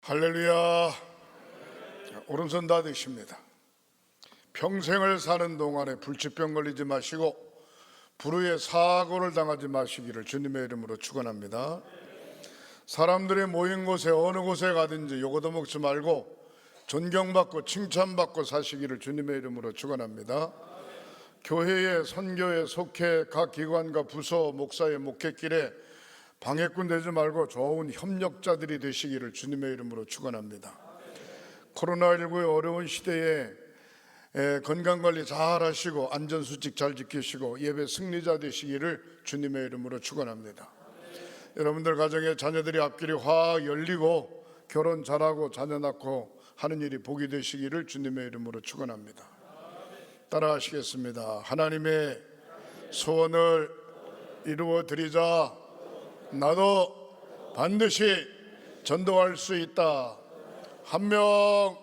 할렐루야. 오른손 다 드십니다. 평생을 사는 동안에 불치병 걸리지 마시고 불의의 사고를 당하지 마시기를 주님의 이름으로 축원합니다. 사람들이 모인 곳에 어느 곳에 가든지 요거도 먹지 말고 존경받고 칭찬받고 사시기를 주님의 이름으로 축원합니다. 교회에 선교에 속해 각 기관과 부서 목사의 목회길에 방해꾼 되지 말고 좋은 협력자들이 되시기를 주님의 이름으로 축원합니다. 코로나19의 어려운 시대에 건강관리 잘 하시고 안전수칙 잘 지키시고 예배 승리자 되시기를 주님의 이름으로 축원합니다. 여러분들 가정에 자녀들이 앞길이 확 열리고 결혼 잘하고 자녀 낳고 하는 일이 복이 되시기를 주님의 이름으로 축원합니다. 따라 하시겠습니다. 하나님의 소원을 이루어 드리자 나도 반드시 전도할 수 있다. 한 명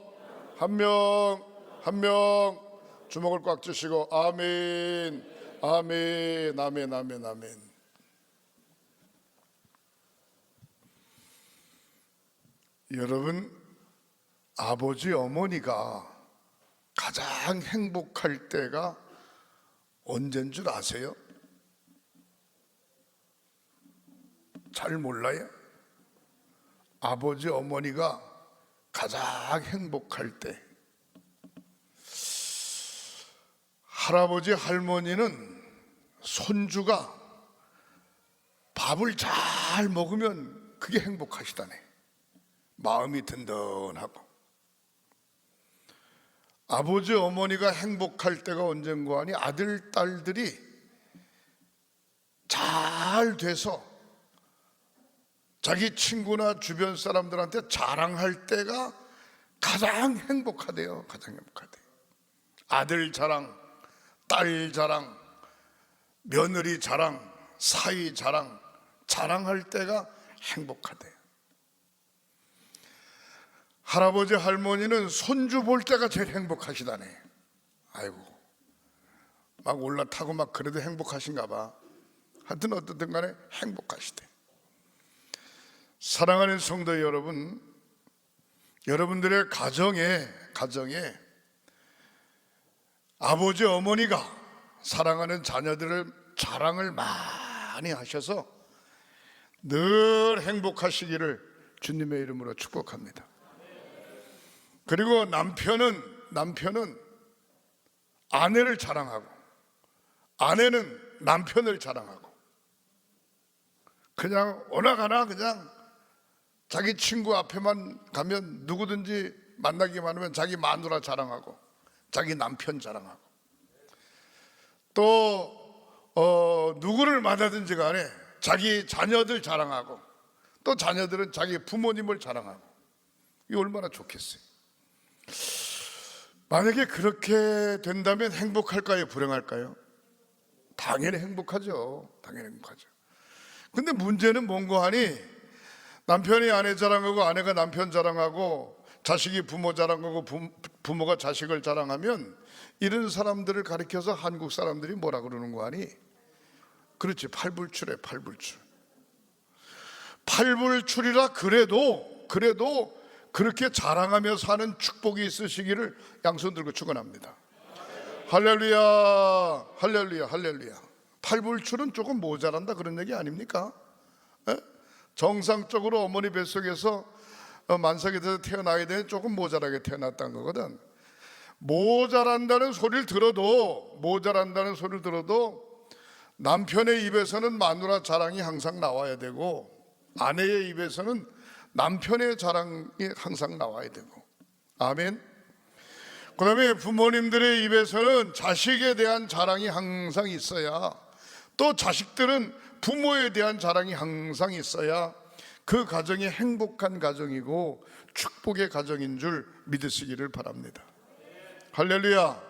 주먹을 꽉 쥐시고 아멘, 아멘, 아멘, 아멘, 아멘. 여러분, 아버지 어머니가 가장 행복할 때가 언제인 줄 아세요? 잘 몰라요? 아버지 어머니가 가장 행복할 때, 할아버지 할머니는 손주가 밥을 잘 먹으면 그게 행복하시다네. 마음이 든든하고. 아버지 어머니가 행복할 때가 언젠가 하니 아들 딸들이 잘 돼서 자기 친구나 주변 사람들한테 자랑할 때가 가장 행복하대요. 가장 행복하대요. 아들 자랑, 딸 자랑, 며느리 자랑, 사위 자랑, 자랑할 때가 행복하대요. 할아버지 할머니는 손주 볼 때가 제일 행복하시다네. 아이고, 막 올라타고 막 그래도 행복하신가 봐. 하여튼 어떻든 간에 행복하시대. 사랑하는 성도 여러분, 여러분들의 가정에 아버지 어머니가 사랑하는 자녀들을 자랑을 많이 하셔서 늘 행복하시기를 주님의 이름으로 축복합니다. 그리고 남편은 아내를 자랑하고 아내는 남편을 자랑하고 그냥 오나가나 그냥 자기 친구 앞에만 가면 누구든지 만나기만 하면 자기 마누라 자랑하고 자기 남편 자랑하고 또 누구를 만나든지 간에 자기 자녀들 자랑하고 또 자녀들은 자기 부모님을 자랑하고 이게 얼마나 좋겠어요. 만약에 그렇게 된다면 행복할까요? 불행할까요? 당연히 행복하죠. 당연히 행복하죠. 근데 문제는 뭔가 하니 남편이 아내 자랑하고 아내가 남편 자랑하고 자식이 부모 자랑하고 부모가 자식을 자랑하면 이런 사람들을 가리켜서 한국 사람들이 뭐라 그러는 거 아니? 그렇지, 팔불출해. 팔불출이라 그래도 그렇게 자랑하며 사는 축복이 있으시기를 양손 들고 축원합니다. 할렐루야, 할렐루야, 할렐루야. 팔불출은 조금 모자란다 그런 얘기 아닙니까? 에? 정상적으로 어머니 뱃속에서 만삭이 돼서 태어나야 되는 조금 모자라게 태어났다는 거거든. 모자란다는 소리를 들어도 남편의 입에서는 마누라 자랑이 항상 나와야 되고 아내의 입에서는 남편의 자랑이 항상 나와야 되고. 아멘. 그 다음에 부모님들의 입에서는 자식에 대한 자랑이 항상 있어야, 또 자식들은 부모에 대한 자랑이 항상 있어야 그 가정이 행복한 가정이고 축복의 가정인 줄 믿으시기를 바랍니다. 할렐루야.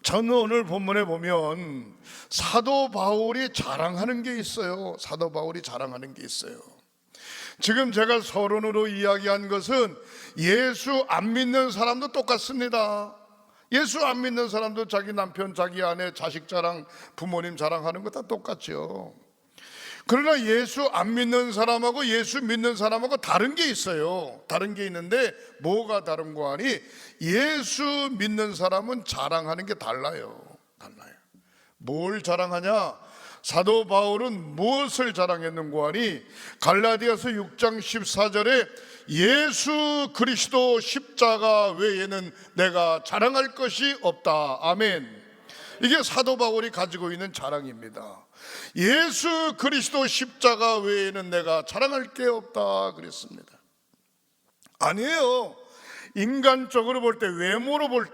저는 오늘 본문에 보면 사도 바울이 자랑하는 게 있어요. 사도 바울이 자랑하는 게 있어요. 지금 제가 서론으로 이야기한 것은 예수 안 믿는 사람도 똑같습니다. 예수 안 믿는 사람도 자기 남편, 자기 아내, 자식 자랑, 부모님 자랑하는 거 다 똑같죠. 그러나 예수 안 믿는 사람하고 예수 믿는 사람하고 다른 게 있어요. 다른 게 있는데 뭐가 다른 거 하니, 예수 믿는 사람은 자랑하는 게 달라요. 뭘 자랑하냐? 사도 바울은 무엇을 자랑했는고 하니, 갈라디아서 6장 14절에 예수 그리스도 십자가 외에는 내가 자랑할 것이 없다. 아멘. 이게 사도 바울이 가지고 있는 자랑입니다. 예수 그리스도 십자가 외에는 내가 자랑할 게 없다 그랬습니다. 아니에요. 인간적으로 볼 때, 외모로 볼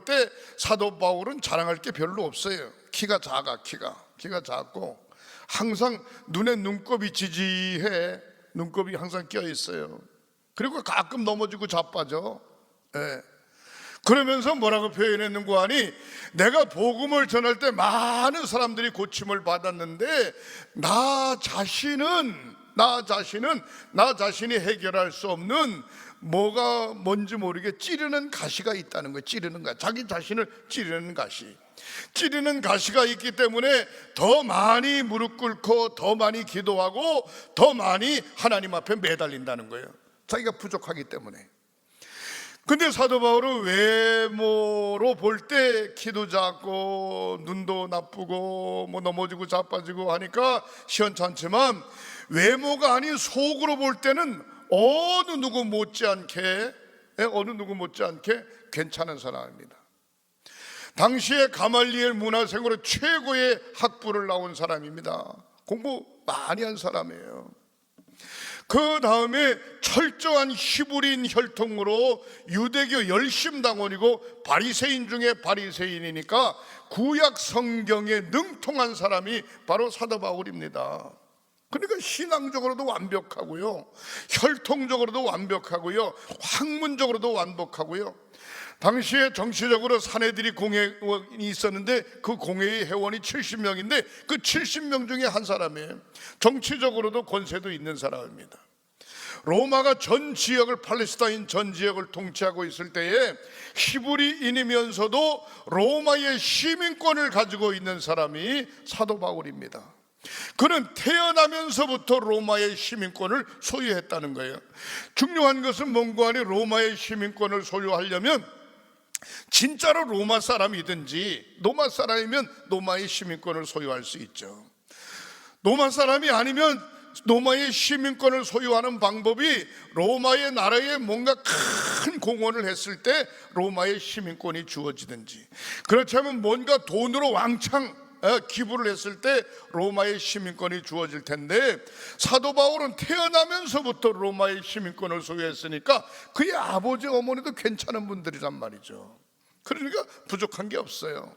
때 사도 바울은 자랑할 게 별로 없어요. 키가 작아. 키가 작고 항상 눈에 눈곱이 지지해. 눈곱이 항상 껴 있어요. 그리고 가끔 넘어지고 자빠져. 그러면서 뭐라고 표현했는고 하니, 내가 복음을 전할 때 많은 사람들이 고침을 받았는데 나 자신이 해결할 수 없는 뭐가 뭔지 모르게 찌르는 가시가 있다는 거예요. 찌르는 가시, 자기 자신을 찌르는 가시가 있기 때문에 더 많이 무릎 꿇고 더 많이 기도하고 더 많이 하나님 앞에 매달린다는 거예요. 자기가 부족하기 때문에. 근데 사도 바울은 외모로 볼 때 키도 작고 눈도 나쁘고 뭐 넘어지고 자빠지고 하니까 시원찮지만, 외모가 아닌 속으로 볼 때는 어느 누구 못지않게 괜찮은 사람입니다. 당시에 가말리엘 문화생으로 최고의 학부를 나온 사람입니다. 공부 많이 한 사람이에요. 그 다음에 철저한 히브리인 혈통으로 유대교 열심당원이고 바리새인 중에 바리새인이니까 구약 성경에 능통한 사람이 바로 사도 바울입니다. 그러니까 신앙적으로도 완벽하고요, 혈통적으로도 완벽하고요, 학문적으로도 완벽하고요. 당시에 정치적으로 사내들이 공회원이 있었는데 그 공회의 회원이 70명인데 그 70명 중에 한 사람이에요. 정치적으로도 권세도 있는 사람입니다. 로마가 전 지역을, 팔레스타인 전 지역을 통치하고 있을 때에 히브리인이면서도 로마의 시민권을 가지고 있는 사람이 사도 바울입니다. 그는 태어나면서부터 로마의 시민권을 소유했다는 거예요. 중요한 것은 뭔가 하니, 로마의 시민권을 소유하려면 진짜로 로마 사람이든지, 로마 사람이면 로마의 시민권을 소유할 수 있죠. 로마 사람이 아니면 로마의 시민권을 소유하는 방법이, 로마의 나라에 뭔가 큰 공헌을 했을 때 로마의 시민권이 주어지든지, 그렇다면 뭔가 돈으로 왕창 기부를 했을 때 로마의 시민권이 주어질 텐데, 사도 바울은 태어나면서부터 로마의 시민권을 소유했으니까 그의 아버지 어머니도 괜찮은 분들이란 말이죠. 그러니까 부족한 게 없어요.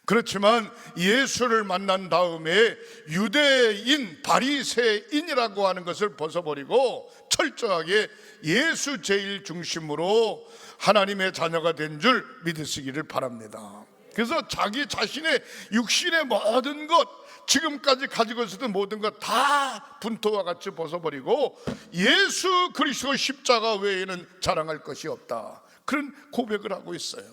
그렇지만 예수를 만난 다음에 유대인, 바리새인이라고 하는 것을 벗어버리고 철저하게 예수 제일 중심으로 하나님의 자녀가 된 줄 믿으시기를 바랍니다. 그래서 자기 자신의 육신의 모든 것, 지금까지 가지고 있었던 모든 것 다 분토와 같이 벗어버리고 예수 그리스도 십자가 외에는 자랑할 것이 없다, 그런 고백을 하고 있어요.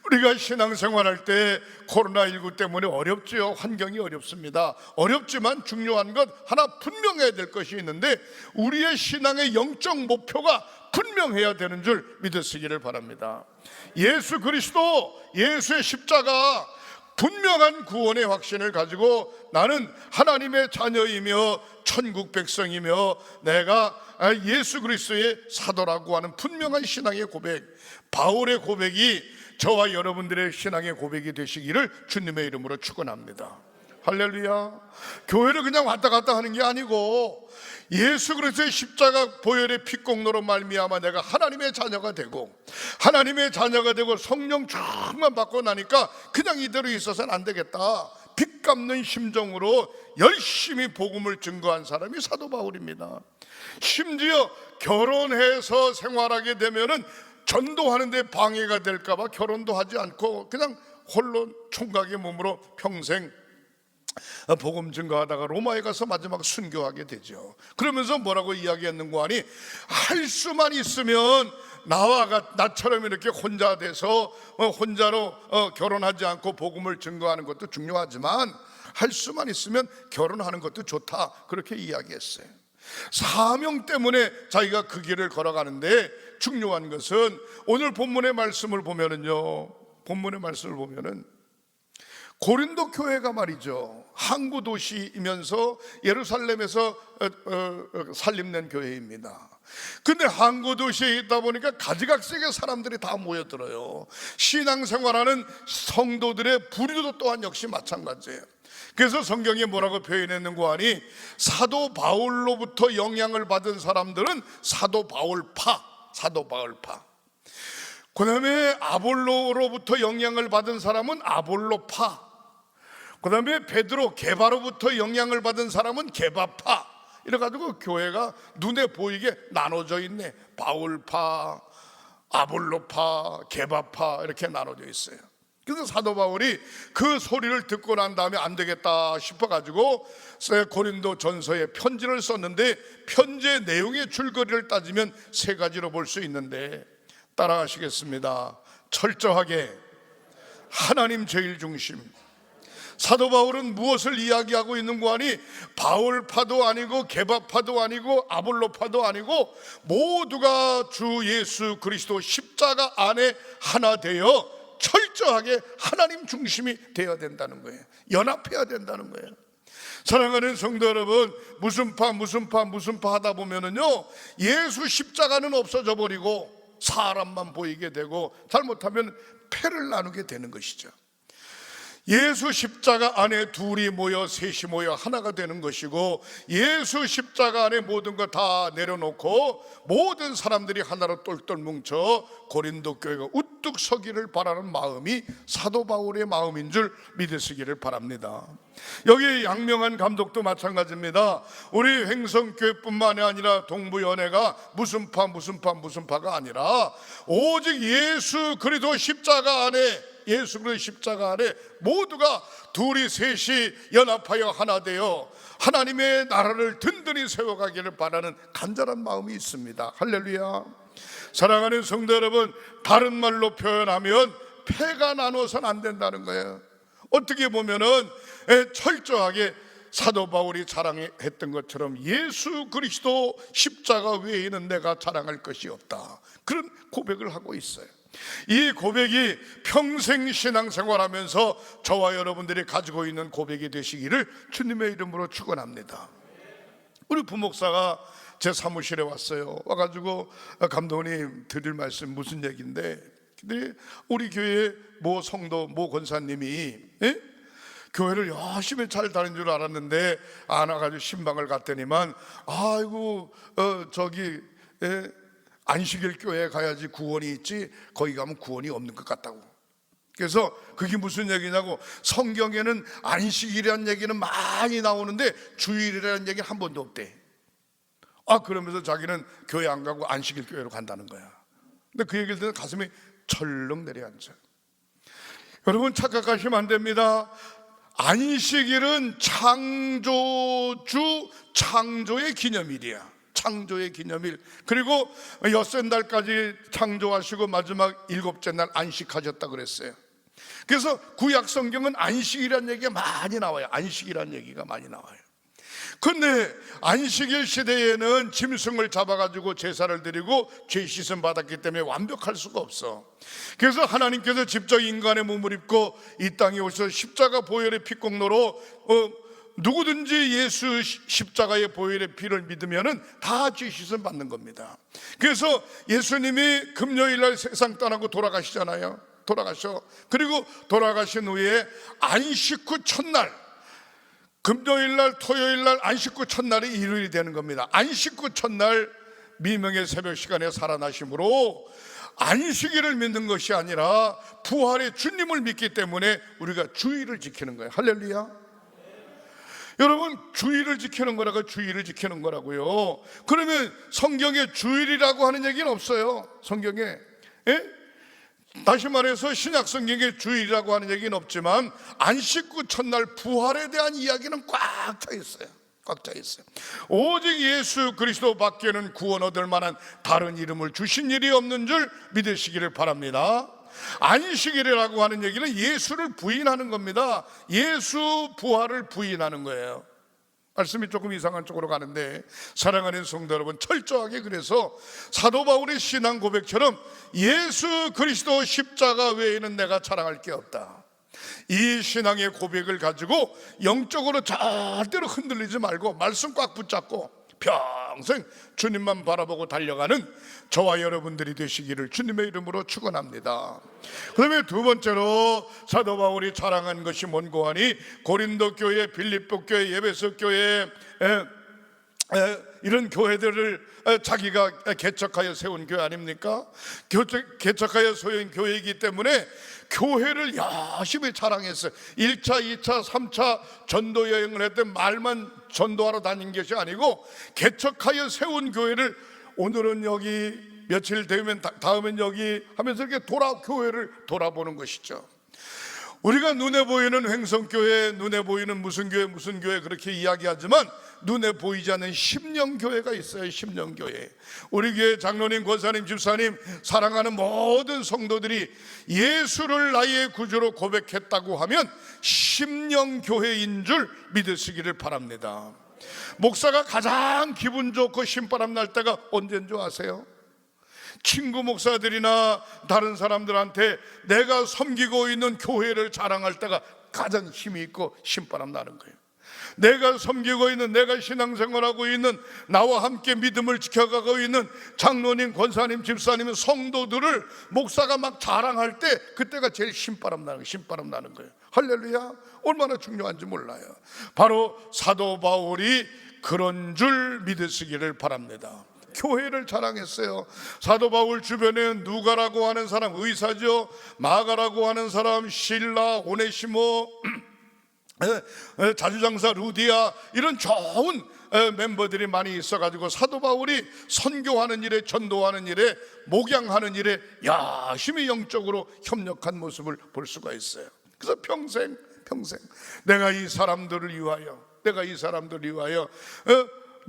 우리가 신앙생활할 때 코로나19 때문에 어렵죠. 환경이 어렵습니다. 어렵지만 중요한 것 하나 분명해야 될 것이 있는데, 우리의 신앙의 영적 목표가 분명해야 되는 줄 믿으시기를 바랍니다. 예수 그리스도, 예수의 십자가, 분명한 구원의 확신을 가지고 나는 하나님의 자녀이며 천국 백성이며 내가 예수 그리스도의 사도라고 하는 분명한 신앙의 고백, 바울의 고백이 저와 여러분들의 신앙의 고백이 되시기를 주님의 이름으로 축원합니다. 할렐루야. 교회를 그냥 왔다 갔다 하는 게 아니고 예수 그리스도의 십자가 보혈의 피공로로 말미암아 내가 하나님의 자녀가 되고, 하나님의 자녀가 되고 성령 충만 받고 나니까 그냥 이대로 있어서는 안 되겠다, 빚 갚는 심정으로 열심히 복음을 증거한 사람이 사도 바울입니다. 심지어 결혼해서 생활하게 되면은 전도하는 데 방해가 될까 봐 결혼도 하지 않고 그냥 홀로 총각의 몸으로 평생 복음 증거하다가 로마에 가서 마지막 순교하게 되죠. 그러면서 뭐라고 이야기했는고 하니, 할 수만 있으면 나처럼 이렇게 혼자 돼서 혼자로 결혼하지 않고 복음을 증거하는 것도 중요하지만, 할 수만 있으면 결혼하는 것도 좋다, 그렇게 이야기했어요. 사명 때문에 자기가 그 길을 걸어가는데 중요한 것은 오늘 본문의 말씀을 보면은요, 본문의 말씀을 보면은 고린도 교회가 말이죠, 항구 도시이면서 예루살렘에서 살림낸 교회입니다. 근데 항구 도시에 있다 보니까 가지각색의 사람들이 다 모여들어요. 신앙생활하는 성도들의 부류도 또한 역시 마찬가지예요. 그래서 성경이 뭐라고 표현했는고 하니, 사도 바울로부터 영향을 받은 사람들은 사도 바울파, 그 다음에 아볼로로부터 영향을 받은 사람은 아볼로파, 그 다음에 베드로, 게바로부터 영향을 받은 사람은 게바파, 이래가지고 교회가 눈에 보이게 나눠져 있네. 바울파, 아볼로파, 게바파, 이렇게 나눠져 있어요. 그래서 사도 바울이 그 소리를 듣고 난 다음에 안 되겠다 싶어가지고 고린도 전서에 편지를 썼는데, 편지의 내용의 줄거리를 따지면 세 가지로 볼 수 있는데, 따라하시겠습니다. 철저하게 하나님 제일 중심. 사도 바울은 무엇을 이야기하고 있는고 하니, 바울파도 아니고 게바파도 아니고 아볼로파도 아니고 모두가 주 예수 그리스도 십자가 안에 하나 되어 철저하게 하나님 중심이 되어야 된다는 거예요. 연합해야 된다는 거예요. 사랑하는 성도 여러분, 무슨 파 하다 보면은요, 예수 십자가는 없어져 버리고 사람만 보이게 되고, 잘못하면 패를 나누게 되는 것이죠. 예수 십자가 안에 둘이 모여 셋이 모여 하나가 되는 것이고, 예수 십자가 안에 모든 것 다 내려놓고 모든 사람들이 하나로 똘똘 뭉쳐 고린도 교회가 우뚝 서기를 바라는 마음이 사도 바울의 마음인 줄 믿으시기를 바랍니다. 여기 양명한 감독도 마찬가지입니다. 우리 횡성교회뿐만이 아니라 동부연회가 무슨 파가 아니라 오직 예수 그리스도 십자가 안에, 예수 그리스도 십자가 안에 모두가 둘이 셋이 연합하여 하나 되어 하나님의 나라를 든든히 세워가기를 바라는 간절한 마음이 있습니다. 할렐루야. 사랑하는 성도 여러분, 다른 말로 표현하면 패가 나눠서는 안 된다는 거예요. 어떻게 보면은 철저하게 사도 바울이 자랑했던 것처럼 예수 그리스도 십자가 외에는 내가 자랑할 것이 없다, 그런 고백을 하고 있어요. 이 고백이 평생 신앙생활하면서 저와 여러분들이 가지고 있는 고백이 되시기를 주님의 이름으로 축원합니다. 우리 부목사가 제 사무실에 왔어요. 와가지고 감독님 드릴 말씀 무슨 얘기인데, 근데 우리 교회 모 성도 모 권사님이 교회를 열심히 잘 다니는 줄 알았는데 안 와가지고 신방을 갔더니만, 아이고 안식일 교회에 가야지 구원이 있지 거기 가면 구원이 없는 것 같다고. 그래서 그게 무슨 얘기냐고, 성경에는 안식일이라는 얘기는 많이 나오는데 주일이라는 얘기는 한 번도 없대. 그러면서 자기는 교회 안 가고 안식일 교회로 간다는 거야. 근데 그 얘기를 듣는 가슴이 철렁 내려앉아. 여러분, 착각하시면 안 됩니다. 안식일은 창조의 기념일이야. 창조의 기념일. 그리고 엿새 달까지 창조하시고 마지막 일곱째 날 안식하셨다 그랬어요. 그래서 구약 성경은 안식이라는 얘기가 많이 나와요. 안식이라는 얘기가 많이 나와요. 근데 안식일 시대에는 짐승을 잡아가지고 제사를 드리고 죄 씻음 받았기 때문에 완벽할 수가 없어. 그래서 하나님께서 직접 인간의 몸을 입고 이 땅에 오셔서 십자가 보혈의 피공로로 누구든지 예수 십자가의 보혈의 피를 믿으면은 다 죄 씻음 받는 겁니다. 그래서 예수님이 금요일날 세상 떠나고 돌아가시잖아요. 돌아가셔. 그리고 돌아가신 후에 안식 후 첫날, 금요일날 토요일날 안식 후 첫날이 일요일이 되는 겁니다. 안식 후 첫날 미명의 새벽 시간에 살아나심으로 안식일을 믿는 것이 아니라 부활의 주님을 믿기 때문에 우리가 주일을 지키는 거예요. 할렐루야. 여러분, 주일을 지키는 거라고, 주일을 지키는 거라고요. 그러면 성경에 주일이라고 하는 얘기는 없어요. 성경에. 다시 말해서 신약 성경에 주일이라고 하는 얘기는 없지만 안식 후 첫날 부활에 대한 이야기는 꽉 차 있어요. 꽉 차 있어요. 오직 예수 그리스도 밖에는 구원 얻을 만한 다른 이름을 주신 일이 없는 줄 믿으시기를 바랍니다. 안식일이라고 하는 얘기는 예수를 부인하는 겁니다. 예수 부활을 부인하는 거예요. 말씀이 조금 이상한 쪽으로 가는데, 사랑하는 성도 여러분, 철저하게 그래서 사도 바울의 신앙 고백처럼 예수 그리스도 십자가 외에는 내가 자랑할 게 없다, 이 신앙의 고백을 가지고 영적으로 절대로 흔들리지 말고 말씀 꽉 붙잡고 평생 주님만 바라보고 달려가는 저와 여러분들이 되시기를 주님의 이름으로 축원합니다. 그 다음에 두 번째로 사도 바울이 자랑한 것이 뭔고 하니, 고린도 교회, 빌립보 교회, 에베소 교회, 이런 교회들을 자기가 개척하여 세운 교회 아닙니까? 개척하여 세운 교회이기 때문에 교회를 열심히 자랑했어요. 1차, 2차, 3차 전도 여행을 했던 말만 전도하러 다닌 것이 아니고 개척하여 세운 교회를 오늘은 여기, 며칠 되면 다음엔 여기 하면서 이렇게 교회를 돌아보는 것이죠. 우리가 눈에 보이는 횡성교회, 눈에 보이는 무슨 교회 그렇게 이야기하지만 눈에 보이지 않는 심령교회가 있어요. 심령교회. 우리 교회 장로님, 권사님, 집사님, 사랑하는 모든 성도들이 예수를 나의 구주로 고백했다고 하면 심령교회인 줄 믿으시기를 바랍니다. 목사가 가장 기분 좋고 신바람 날 때가 언제인 줄 아세요? 친구 목사들이나 다른 사람들한테 내가 섬기고 있는 교회를 자랑할 때가 가장 힘이 있고 신바람 나는 거예요. 내가 섬기고 있는, 내가 신앙생활하고 있는, 나와 함께 믿음을 지켜가고 있는 장로님, 권사님, 집사님, 성도들을 목사가 막 자랑할 때 그때가 제일 신바람 나는 거예요. 할렐루야. 얼마나 중요한지 몰라요. 바로 사도 바울이 그런 줄 믿으시기를 바랍니다. 교회를 자랑했어요. 사도 바울 주변에 누가라고 하는 사람, 의사죠. 마가라고 하는 사람, 실라, 오네시모, 자주장사 루디아, 이런 좋은 멤버들이 많이 있어가지고 사도 바울이 선교하는 일에, 전도하는 일에, 목양하는 일에 열심히 영적으로 협력한 모습을 볼 수가 있어요. 그래서 평생 내가 이 사람들을 위하여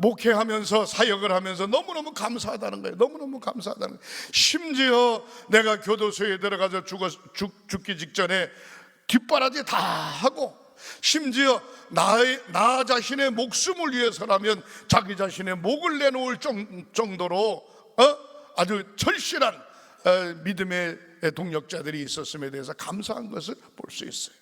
목회하면서 사역을 하면서 너무너무 감사하다는 거예요. 너무너무 감사하다는 거예요. 심지어 내가 교도소에 들어가서 죽기 직전에 뒷바라지 다 하고, 심지어 나 자신의 목숨을 위해서라면 자기 자신의 목을 내놓을 정도로 아주 절실한 믿음의 동력자들이 있었음에 대해서 감사한 것을 볼 수 있어요.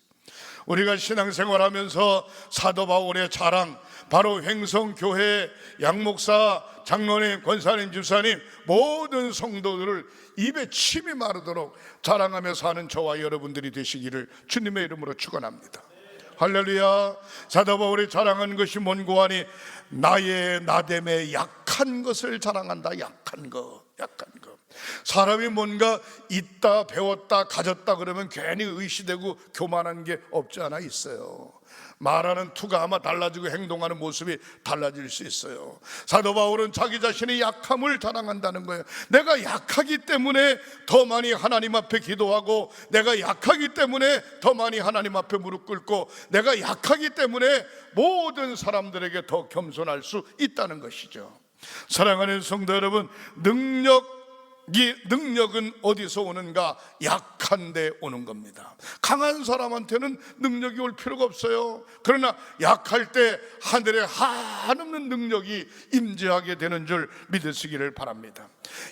우리가 신앙생활하면서 사도 바울의 자랑, 바로 횡성교회 양목사, 장로님, 권사님, 집사님, 모든 성도들을 입에 침이 마르도록 자랑하며 사는 저와 여러분들이 되시기를 주님의 이름으로 축원합니다. 할렐루야. 사도 바울이 자랑한 것이 뭔고 하니, 나의 나됨에 약한 것을 자랑한다. 약한 거. 사람이 뭔가 있다, 배웠다, 가졌다 그러면 괜히 의시되고 교만한 게 없지 않아 있어요. 말하는 투가 아마 달라지고 행동하는 모습이 달라질 수 있어요. 사도 바울은 자기 자신의 약함을 자랑한다는 거예요. 내가 약하기 때문에 더 많이 하나님 앞에 기도하고, 내가 약하기 때문에 더 많이 하나님 앞에 무릎 꿇고, 내가 약하기 때문에 모든 사람들에게 더 겸손할 수 있다는 것이죠. 사랑하는 성도 여러분, 능력은 어디서 오는가? 약한데 오는 겁니다. 강한 사람한테는 능력이 올 필요가 없어요. 그러나 약할 때 하늘에 한없는 능력이 임재하게 되는 줄 믿으시기를 바랍니다.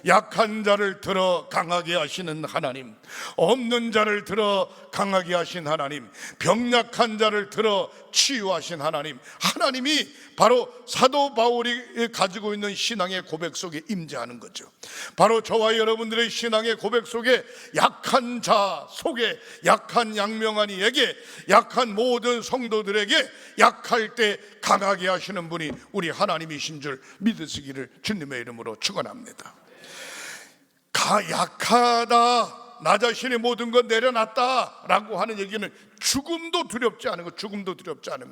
약한 자를 들어 강하게 하시는 하나님, 없는 자를 들어 강하게 하신 하나님, 병약한 자를 들어 치유하신 하나님, 하나님이 바로 사도 바울이 가지고 있는 신앙의 고백 속에 임재하는 거죠. 바로 저와 여러분들의 신앙의 고백 속에 약한 자 속에, 약한 양명한 이에게, 약한 모든 성도들에게 약할 때 강하게 하시는 분이 우리 하나님이신 줄 믿으시기를 주님의 이름으로 축원합니다. 약하다, 나 자신의 모든 것 내려놨다 라고 하는 얘기는 죽음도 두렵지 않은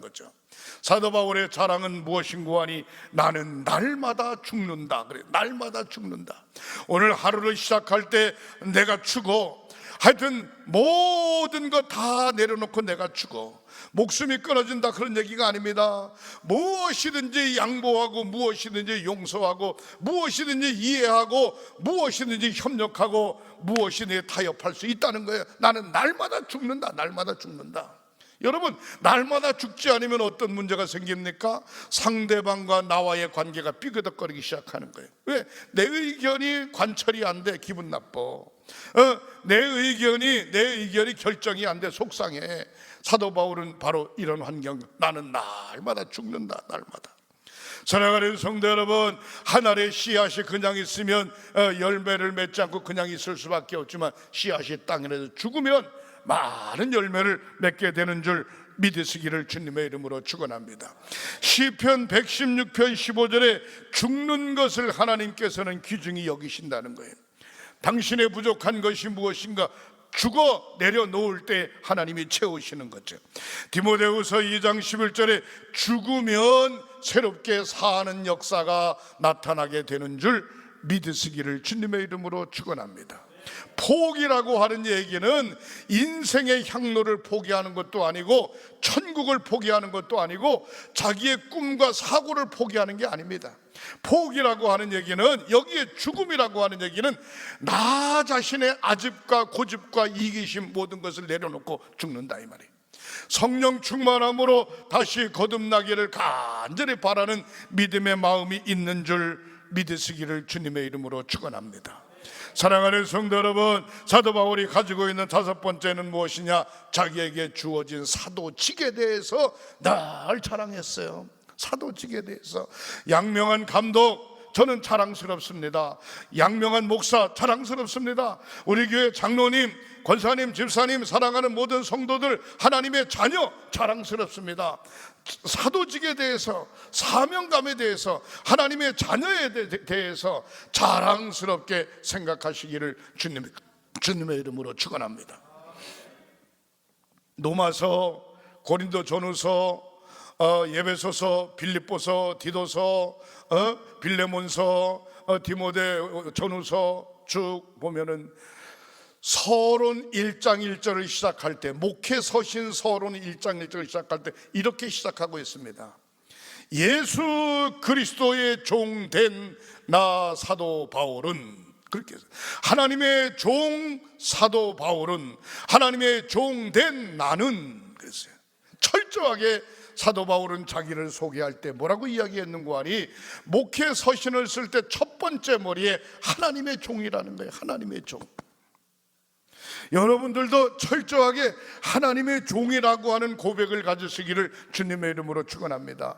거죠. 사도 바울의 자랑은 무엇인고 하니, 나는 날마다 죽는다. 그래, 날마다 죽는다. 오늘 하루를 시작할 때 내가 죽어, 하여튼 모든 거 다 내려놓고 내가 죽어. 목숨이 끊어진다 그런 얘기가 아닙니다. 무엇이든지 양보하고 무엇이든지 용서하고 무엇이든지 이해하고 무엇이든지 협력하고 무엇이든지 타협할 수 있다는 거예요. 나는 날마다 죽는다. 날마다 죽는다. 여러분, 날마다 죽지 않으면 어떤 문제가 생깁니까? 상대방과 나와의 관계가 삐그덕거리기 시작하는 거예요. 왜? 내 의견이 관철이 안 돼. 기분 나빠. 내 의견이 결정이 안 돼. 속상해. 사도 바울은 바로 이런 환경, 나는 날마다 죽는다. 날마다. 사랑하는 성도 여러분, 한 알의 씨앗이 그냥 있으면 열매를 맺지 않고 그냥 있을 수밖에 없지만 씨앗이 땅에서 죽으면 많은 열매를 맺게 되는 줄 믿으시기를 주님의 이름으로 축원합니다. 시편 116편 15절에 죽는 것을 하나님께서는 귀중히 여기신다는 거예요. 당신의 부족한 것이 무엇인가 죽어 내려놓을 때 하나님이 채우시는 거죠. 디모데후서 2장 11절에 죽으면 새롭게 사는 역사가 나타나게 되는 줄 믿으시기를 주님의 이름으로 축원합니다. 포기라고 하는 얘기는 인생의 향로를 포기하는 것도 아니고 천국을 포기하는 것도 아니고 자기의 꿈과 사고를 포기하는 게 아닙니다. 포기라고 하는 얘기는, 여기에 죽음이라고 하는 얘기는 나 자신의 아집과 고집과 이기심 모든 것을 내려놓고 죽는다 이 말이에요. 성령 충만함으로 다시 거듭나기를 간절히 바라는 믿음의 마음이 있는 줄 믿으시기를 주님의 이름으로 축원합니다. 사랑하는 성도 여러분, 사도 바울이 가지고 있는 다섯 번째는 무엇이냐? 자기에게 주어진 사도직에 대해서 늘 자랑했어요. 사도직에 대해서. 양명한 감독, 저는 자랑스럽습니다. 양명한 목사, 자랑스럽습니다. 우리 교회 장로님, 권사님, 집사님, 사랑하는 모든 성도들, 하나님의 자녀, 자랑스럽습니다. 사도직에 대해서, 사명감에 대해서, 하나님의 자녀에 대해서 자랑스럽게 생각하시기를 주님의 이름으로 축원합니다. 로마서, 고린도 전후서, 예배소서, 빌립보서, 디도서, 빌레몬서, 디모데 전후서 쭉 보면은 서론 1장 1절을 시작할 때, 목회 서신 서론 1장 1절을 시작할 때 이렇게 시작하고 있습니다. 예수 그리스도의 종 된 나 사도 바울은, 그렇게 하나님의 종 사도 바울은, 하나님의 종 된 나는, 그랬어요. 철저하게 사도 바울은 자기를 소개할 때 뭐라고 이야기했는고 하니, 목회 서신을 쓸 때 첫 번째 머리에 하나님의 종이라는 거예요. 하나님의 종. 여러분들도 철저하게 하나님의 종이라고 하는 고백을 가지시기를 주님의 이름으로 축원합니다.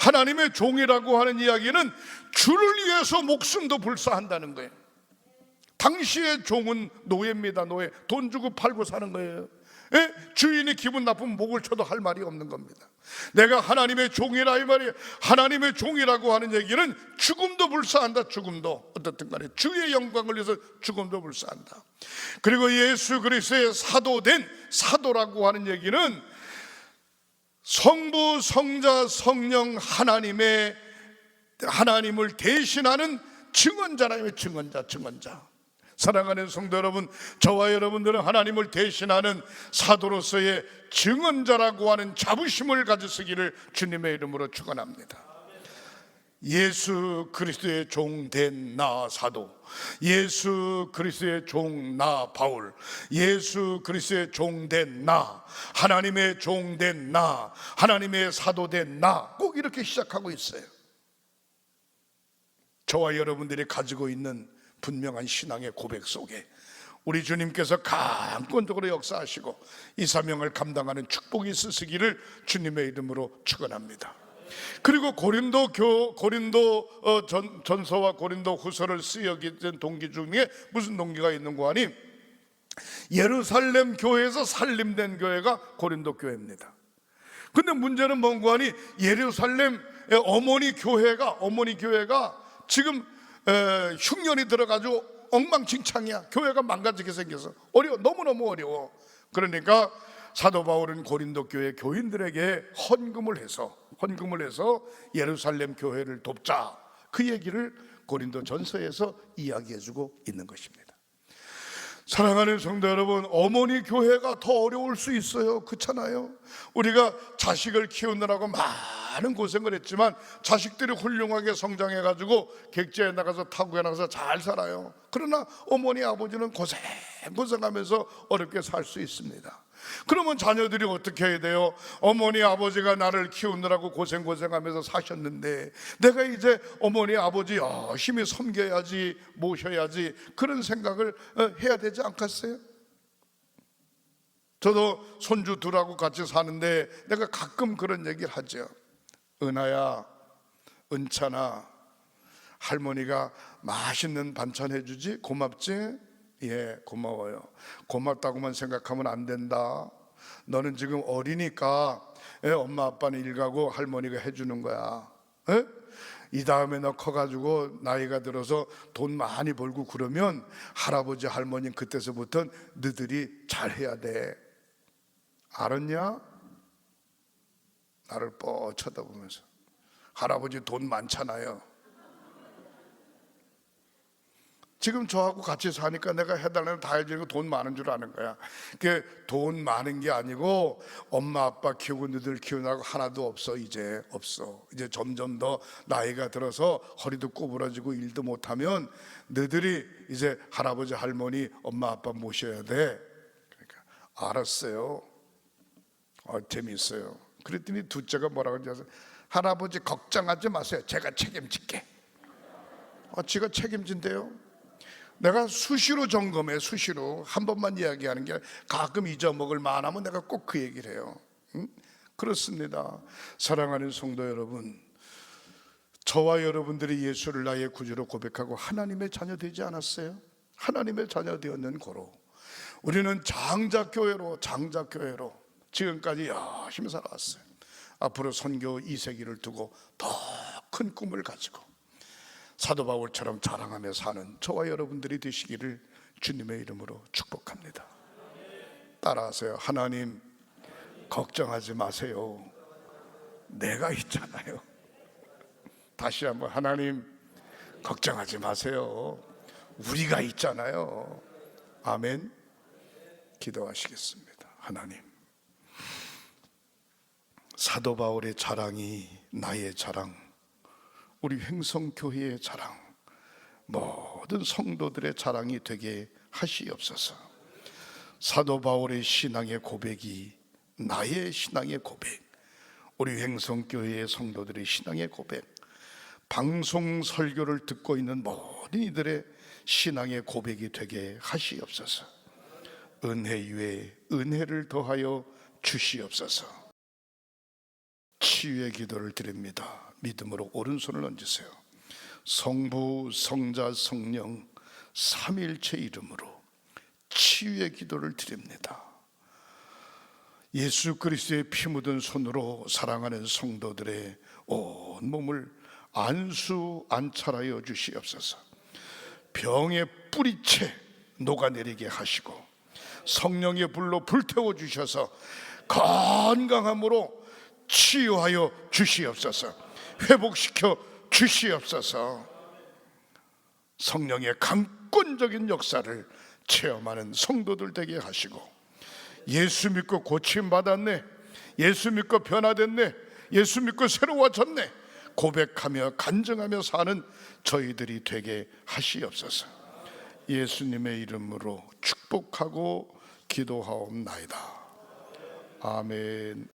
하나님의 종이라고 하는 이야기는 주를 위해서 목숨도 불사한다는 거예요. 당시의 종은 노예입니다. 노예. 돈 주고 팔고 사는 거예요. 주인이 기분 나쁘면 목을 쳐도 할 말이 없는 겁니다. 내가 하나님의 종이라 이 말이에요. 하나님의 종이라고 하는 얘기는 죽음도 불사한다. 죽음도 어떻든 간에 주의 영광을 위해서 죽음도 불사한다. 그리고 예수 그리스도의 사도된, 사도라고 하는 얘기는 성부, 성자, 성령 하나님을 대신하는 증언자라며. 증언자. 사랑하는 성도 여러분, 저와 여러분들은 하나님을 대신하는 사도로서의 증언자라고 하는 자부심을 가지시기를 주님의 이름으로 축원합니다. 예수 그리스도의 종 된 나 사도, 예수 그리스도의 종 나 바울, 예수 그리스도의 종 된 나, 하나님의 종 된 나, 하나님의 사도 된 나, 꼭 이렇게 시작하고 있어요. 저와 여러분들이 가지고 있는 분명한 신앙의 고백 속에 우리 주님께서 강권적으로 역사하시고 이 사명을 감당하는 축복이 있으시기를 주님의 이름으로 축원합니다. 그리고 고린도 전서와 고린도 후서를 쓰게 된 동기 중에 무슨 동기가 있는고 하니, 예루살렘 교회에서 살림된 교회가 고린도 교회입니다. 근데 문제는 뭔고 하니, 예루살렘 어머니 교회가 지금 흉년이 들어가지고 엉망진창이야. 교회가 망가지게 생겨서 어려워. 너무너무 어려워. 그러니까 사도 바울은 고린도 교회 교인들에게 헌금을 해서 예루살렘 교회를 돕자, 그 얘기를 고린도 전서에서 이야기해주고 있는 것입니다. 사랑하는 성도 여러분, 어머니 교회가 더 어려울 수 있어요. 그렇잖아요. 우리가 자식을 키우느라고 많은 고생을 했지만 자식들이 훌륭하게 성장해가지고 객지에 나가서 타국에 나가서 잘 살아요. 그러나 어머니 아버지는 고생하면서 어렵게 살 수 있습니다. 그러면 자녀들이 어떻게 해야 돼요? 어머니 아버지가 나를 키우느라고 고생하면서 사셨는데 내가 이제 어머니 아버지 열심히 섬겨야지, 모셔야지, 그런 생각을 해야 되지 않겠어요? 저도 손주 둘하고 같이 사는데 내가 가끔 그런 얘기를 하죠. 은하야, 은찬아, 할머니가 맛있는 반찬 해주지? 고맙지? 예, 고마워요. 고맙다고만 생각하면 안 된다. 너는 지금 어리니까 엄마 아빠는 일 가고 할머니가 해주는 거야. 이 다음에 너 커가지고 나이가 들어서 돈 많이 벌고 그러면 할아버지 할머니 그때서부터 너희들이 잘해야 돼. 알았냐? 나를 뻗 쳐다보면서. 할아버지 돈 많잖아요. 지금 저하고 같이 사니까 내가 해달라면 다 해주니까 돈 많은 줄 아는 거야. 그게 돈 많은 게 아니고 엄마 아빠 키우고 너희들 키우느라고 하나도 없어. 이제 없어. 이제 점점 더 나이가 들어서 허리도 구부러지고 일도 못하면 너희들이 이제 할아버지 할머니 엄마 아빠 모셔야 돼. 그러니까 알았어요. 재미있어요. 그랬더니 둘째가 뭐라고 하냐면 할아버지 걱정하지 마세요. 제가 책임질게. 지가 책임진대요. 내가 수시로 점검해. 수시로 한 번만 이야기하는 게 아니라 가끔 잊어먹을 만하면 내가 꼭 그 얘기를 해요. 그렇습니다. 사랑하는 성도 여러분, 저와 여러분들이 예수를 나의 구주로 고백하고 하나님의 자녀 되지 않았어요? 하나님의 자녀 되었는 고로 우리는 장작교회로 지금까지 열심히 살아왔어요. 앞으로 선교 2세기를 두고 더 큰 꿈을 가지고 사도 바울처럼 자랑하며 사는 저와 여러분들이 되시기를 주님의 이름으로 축복합니다. 따라하세요. 하나님, 걱정하지 마세요. 내가 있잖아요. 다시 한번, 하나님, 걱정하지 마세요. 우리가 있잖아요. 아멘. 기도하시겠습니다. 하나님, 사도 바울의 자랑이 나의 자랑, 우리 횡성교회의 자랑, 모든 성도들의 자랑이 되게 하시옵소서. 사도 바울의 신앙의 고백이 나의 신앙의 고백, 우리 횡성교회의 성도들의 신앙의 고백, 방송 설교를 듣고 있는 모든 이들의 신앙의 고백이 되게 하시옵소서. 은혜 위에 은혜를 더하여 주시옵소서. 치유의 기도를 드립니다. 믿음으로 오른손을 얹으세요. 성부, 성자, 성령 삼위일체 이름으로 치유의 기도를 드립니다. 예수 그리스도의 피 묻은 손으로 사랑하는 성도들의 온 몸을 안찰하여 주시옵소서. 병의 뿌리채 녹아내리게 하시고 성령의 불로 불태워 주셔서 건강함으로 치유하여 주시옵소서. 회복시켜 주시옵소서. 성령의 강권적인 역사를 체험하는 성도들 되게 하시고, 예수 믿고 고침받았네, 예수 믿고 변화됐네, 예수 믿고 새로워졌네 고백하며 간증하며 사는 저희들이 되게 하시옵소서. 예수님의 이름으로 축복하고 기도하옵나이다. 아멘.